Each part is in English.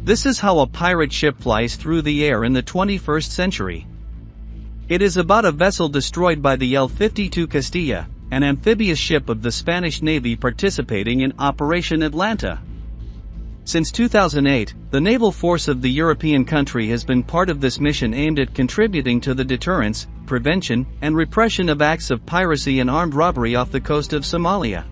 This is how a pirate ship flies through the air in the 21st century. It is about a vessel destroyed by the L-52 Castilla, an amphibious ship of the Spanish Navy participating in Operation Atalanta. Since 2008, the naval force of the European country has been part of this mission aimed at contributing to the deterrence, prevention, and repression of acts of piracy and armed robbery off the coast of Somalia.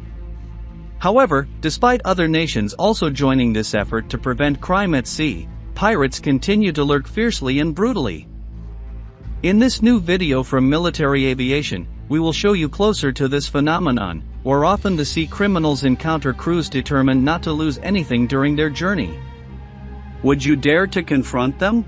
However, despite other nations also joining this effort to prevent crime at sea, pirates continue to lurk fiercely and brutally. In this new video from Military Aviation, we will show you closer to this phenomenon, where often the sea criminals encounter crews determined not to lose anything during their journey. Would you dare to confront them?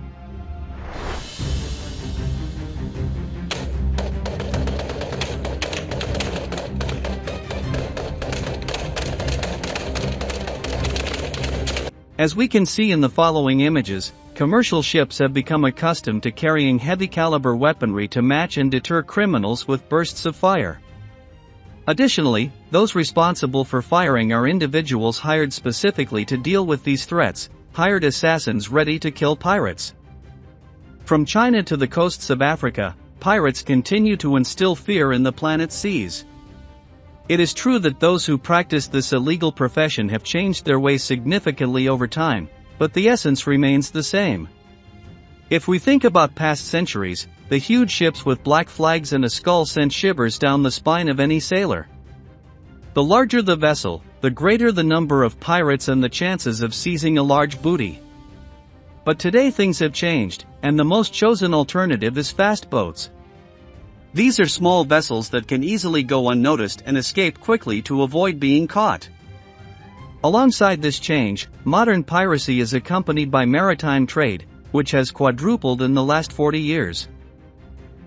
As we can see in the following images, commercial ships have become accustomed to carrying heavy-caliber weaponry to match and deter criminals with bursts of fire. Additionally, those responsible for firing are individuals hired specifically to deal with these threats, hired assassins ready to kill pirates. From China to the coasts of Africa, pirates continue to instill fear in the planet's seas. It is true that those who practice this illegal profession have changed their ways significantly over time, but the essence remains the same. If we think about past centuries, the huge ships with black flags and a skull sent shivers down the spine of any sailor. The larger the vessel, the greater the number of pirates and the chances of seizing a large booty. But today things have changed, and the most chosen alternative is fast boats. These are small vessels that can easily go unnoticed and escape quickly to avoid being caught. Alongside this change, modern piracy is accompanied by maritime trade, which has quadrupled in the last 40 years.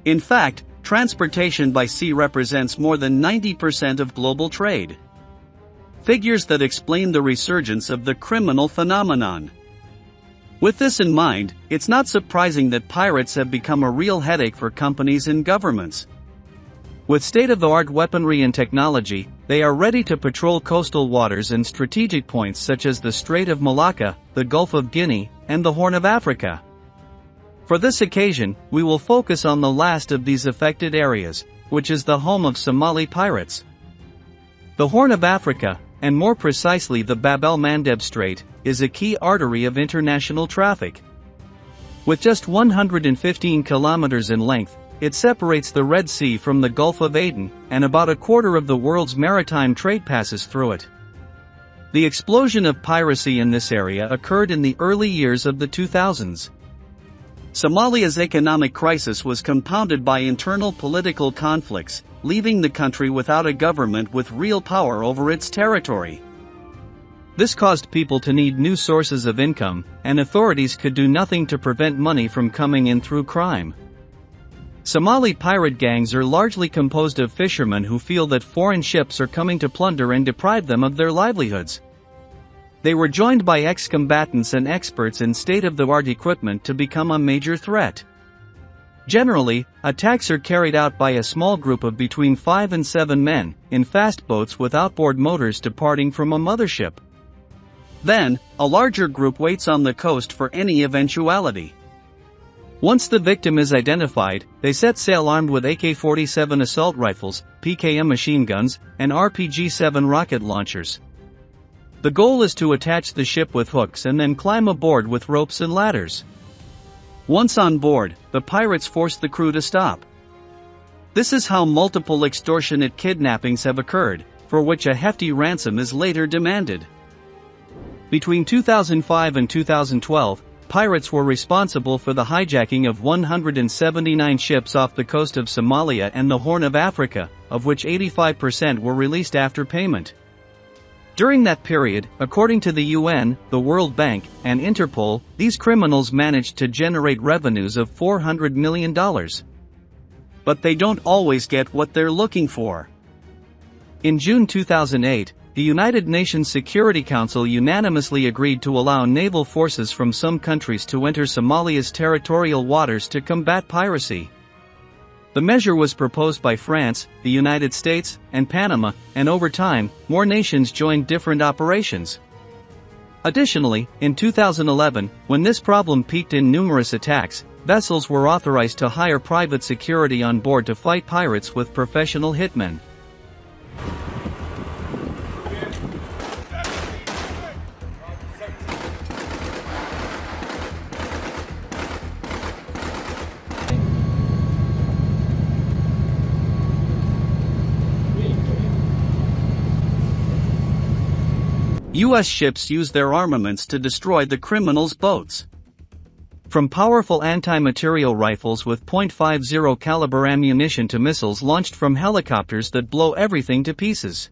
In fact, transportation by sea represents more than 90% of global trade. Figures that explain the resurgence of the criminal phenomenon. With this in mind, it's not surprising that pirates have become a real headache for companies and governments. With state-of-the-art weaponry and technology, they are ready to patrol coastal waters and strategic points such as the Strait of Malacca, the Gulf of Guinea, and the Horn of Africa. For this occasion, we will focus on the last of these affected areas, which is the home of Somali pirates. The Horn of Africa, and more precisely the Bab el-Mandeb Strait, is a key artery of international traffic. With just 115 kilometers in length, it separates the Red Sea from the Gulf of Aden, and about a quarter of the world's maritime trade passes through it. The explosion of piracy in this area occurred in the early years of the 2000s. Somalia's economic crisis was compounded by internal political conflicts, leaving the country without a government with real power over its territory. This caused people to need new sources of income, and authorities could do nothing to prevent money from coming in through crime. Somali pirate gangs are largely composed of fishermen who feel that foreign ships are coming to plunder and deprive them of their livelihoods. They were joined by ex-combatants and experts in state-of-the-art equipment to become a major threat. Generally, attacks are carried out by a small group of between 5 and 7 men, in fast boats with outboard motors departing from a mothership. Then, a larger group waits on the coast for any eventuality. Once the victim is identified, they set sail armed with AK-47 assault rifles, PKM machine guns, and RPG-7 rocket launchers. The goal is to attach the ship with hooks and then climb aboard with ropes and ladders. Once on board, the pirates force the crew to stop. This is how multiple extortionate kidnappings have occurred, for which a hefty ransom is later demanded. Between 2005 and 2012, pirates were responsible for the hijacking of 179 ships off the coast of Somalia and the Horn of Africa, of which 85% were released after payment. During that period, according to the UN, the World Bank, and Interpol, these criminals managed to generate revenues of $400 million. But they don't always get what they're looking for. In June 2008, the United Nations Security Council unanimously agreed to allow naval forces from some countries to enter Somalia's territorial waters to combat piracy. The measure was proposed by France, the United States, and Panama, and over time, more nations joined different operations. Additionally, in 2011, when this problem peaked in numerous attacks, vessels were authorized to hire private security on board to fight pirates with professional hitmen. U.S. ships use their armaments to destroy the criminals' boats. From powerful anti-material rifles with .50 caliber ammunition to missiles launched from helicopters that blow everything to pieces.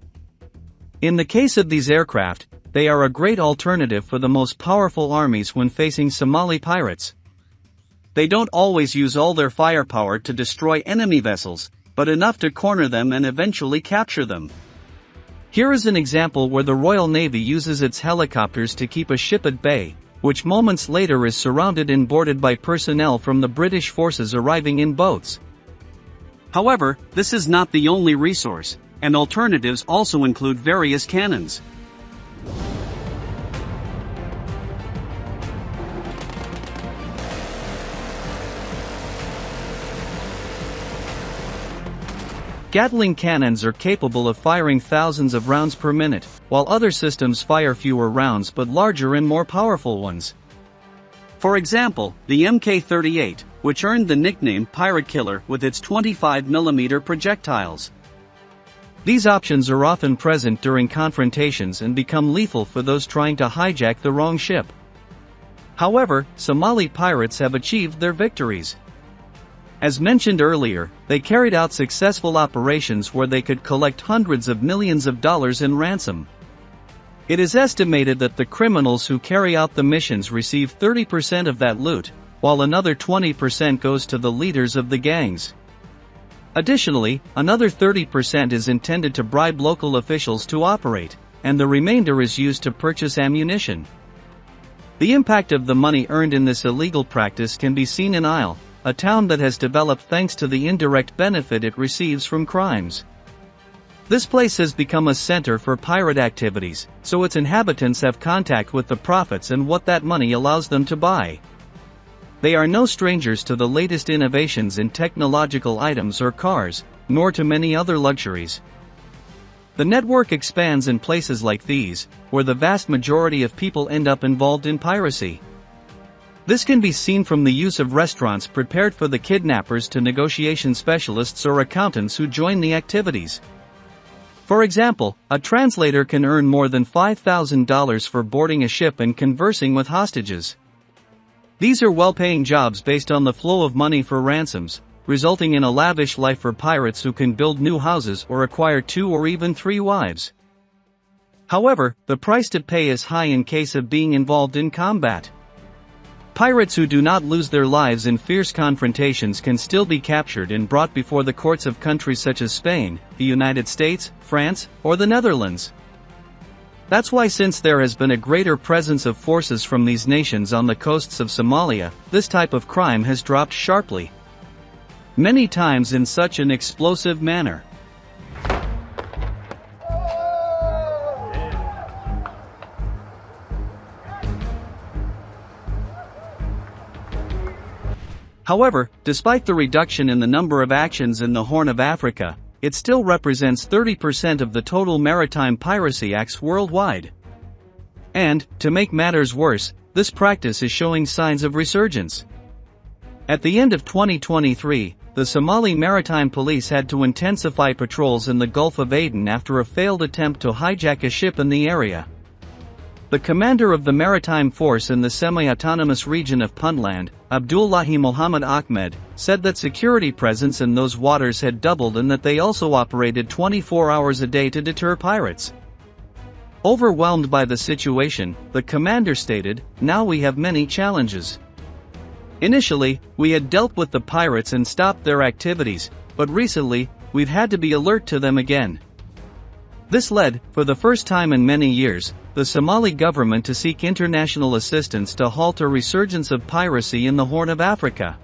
In the case of these aircraft, they are a great alternative for the most powerful armies when facing Somali pirates. They don't always use all their firepower to destroy enemy vessels, but enough to corner them and eventually capture them. Here is an example where the Royal Navy uses its helicopters to keep a ship at bay, which moments later is surrounded and boarded by personnel from the British forces arriving in boats. However, this is not the only resource, and alternatives also include various cannons. Gatling cannons are capable of firing thousands of rounds per minute, while other systems fire fewer rounds but larger and more powerful ones. For example, the Mk-38, which earned the nickname Pirate Killer with its 25mm projectiles. These options are often present during confrontations and become lethal for those trying to hijack the wrong ship. However, Somali pirates have achieved their victories. As mentioned earlier, they carried out successful operations where they could collect hundreds of millions of dollars in ransom. It is estimated that the criminals who carry out the missions receive 30% of that loot, while another 20% goes to the leaders of the gangs. Additionally, another 30% is intended to bribe local officials to operate, and the remainder is used to purchase ammunition. The impact of the money earned in this illegal practice can be seen in Isle, a town that has developed thanks to the indirect benefit it receives from crimes. This place has become a center for pirate activities, so its inhabitants have contact with the profits and what that money allows them to buy. They are no strangers to the latest innovations in technological items or cars, nor to many other luxuries. The network expands in places like these, where the vast majority of people end up involved in piracy. This can be seen from the use of restaurants prepared for the kidnappers to negotiation specialists or accountants who join the activities. For example, a translator can earn more than $5,000 for boarding a ship and conversing with hostages. These are well-paying jobs based on the flow of money for ransoms, resulting in a lavish life for pirates who can build new houses or acquire 2 or even 3 wives. However, the price to pay is high in case of being involved in combat. Pirates who do not lose their lives in fierce confrontations can still be captured and brought before the courts of countries such as Spain, the United States, France, or the Netherlands. That's why, since there has been a greater presence of forces from these nations on the coasts of Somalia, this type of crime has dropped sharply. Many times in such an explosive manner. However, despite the reduction in the number of actions in the Horn of Africa, it still represents 30% of the total maritime piracy acts worldwide. And, to make matters worse, this practice is showing signs of resurgence. At the end of 2023, the Somali Maritime Police had to intensify patrols in the Gulf of Aden after a failed attempt to hijack a ship in the area. The commander of the maritime force in the semi-autonomous region of Puntland, Abdullahi Mohammed Ahmed, said that security presence in those waters had doubled and that they also operated 24 hours a day to deter pirates. Overwhelmed by the situation, the commander stated, "Now we have many challenges. Initially, we had dealt with the pirates and stopped their activities, but recently, we've had to be alert to them again." This led, for the first time in many years, the Somali government to seek international assistance to halt a resurgence of piracy in the Horn of Africa.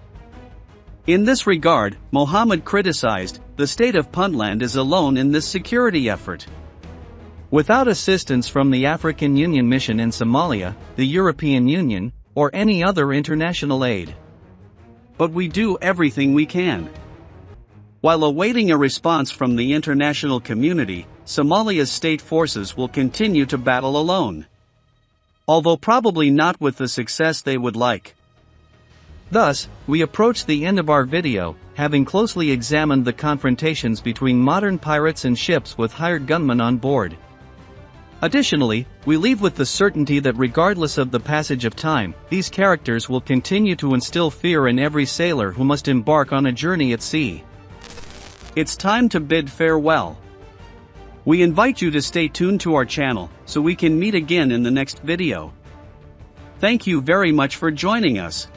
In this regard, Mohammed criticized, "The state of Puntland is alone in this security effort. Without assistance from the African Union Mission in Somalia, the European Union, or any other international aid. But we do everything we can. While awaiting a response from the international community, Somalia's state forces will continue to battle alone. Although probably not with the success they would like. Thus, we approach the end of our video, having closely examined the confrontations between modern pirates and ships with hired gunmen on board. Additionally, we leave with the certainty that regardless of the passage of time, these characters will continue to instill fear in every sailor who must embark on a journey at sea. It's time to bid farewell. We invite you to stay tuned to our channel, so we can meet again in the next video. Thank you very much for joining us.